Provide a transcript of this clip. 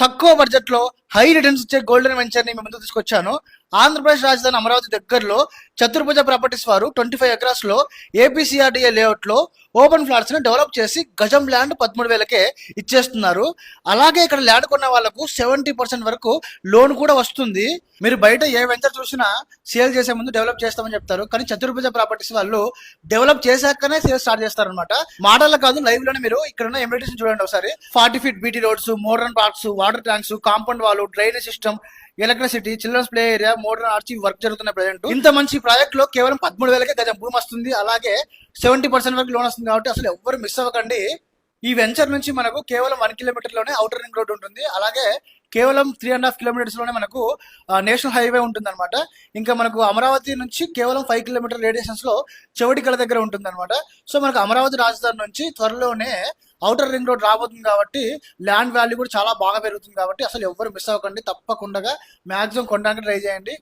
తక్కువ బడ్జెట్ లో high returns ఇచ్చే గోల్డెన్ వెంచర్ ని మేము ముందుకు తీసుకొచ్చాను. ఆంధ్రప్రదేశ్ రాజధాని అమరావతి దగ్గరలో చతుర్భుజ ప్రాపర్టీస్ వారు 25 ఎకరాస్ లో ఏపీసీఆర్డీఏ లేఅవుట్ లో ఓపెన్ ఫ్లాట్స్ ని డెవలప్ చేసి గజం ల్యాండ్ 13,000కే ఇచ్చేస్తున్నారు. అలాగే ఇక్కడ ల్యాండ్ కొన్న వాళ్ళకు 70% వరకు లోన్ కూడా వస్తుంది. మీరు బయట ఏ వెంచర్ చూసినా సేల్ చేసే ముందు డెవలప్ చేస్తామని చెప్తారు, కానీ చతుర్భుజ ప్రాపర్టీస్ వాళ్ళు డెవలప్ చేశాకనే సేల్ స్టార్ట్ చేస్తారు అనమాట. మాటల్లో కాదు, లైవ్ లోనే మీరు ఇక్కడ ఉన్న ఎమ్యూనిటీస్ చూడండి ఒకసారి. 40 feet BT roads, modern parks, water tanks, compound wall, drainage system, electricity, children's play area, modern arch work జరుగుతున్న ప్రజెంట్. ఇంత మంచి ప్రాజెక్ట్ లో కేవలం 13,000కే గజం భూమి వస్తుంది. అలాగే 70% వరకు లోన్ వస్తుంది. కాబట్టి అసలు ఎవ్వరు మిస్ అవ్వకండి. ఈ వెంచర్ నుంచి మనకు కేవలం 1 కిలోమీటర్ లోనే అవుటర్ రింగ్ రోడ్ ఉంటుంది. అలాగే కేవలం 3.5 కిలోమీటర్స్ లోనే మనకు నేషనల్ హైవే ఉంటుంది అనమాట. ఇంకా మనకు అమరావతి నుంచి కేవలం 5 కిలోమీటర్ రేడియేషన్స్ లో చెవటికల దగ్గర ఉంటుంది అనమాట. సో మనకు అమరావతి రాజధాని నుంచి త్వరలోనే అవుటర్ రింగ్ రోడ్ రాబోతుంది కాబట్టి ల్యాండ్ వాల్యూ కూడా చాలా బాగా పెరుగుతుంది. కాబట్టి అసలు ఎవ్వరు మిస్ అవ్వకండి, తప్పకుండా మాక్సిమం కొనడానికి ట్రై చేయండి.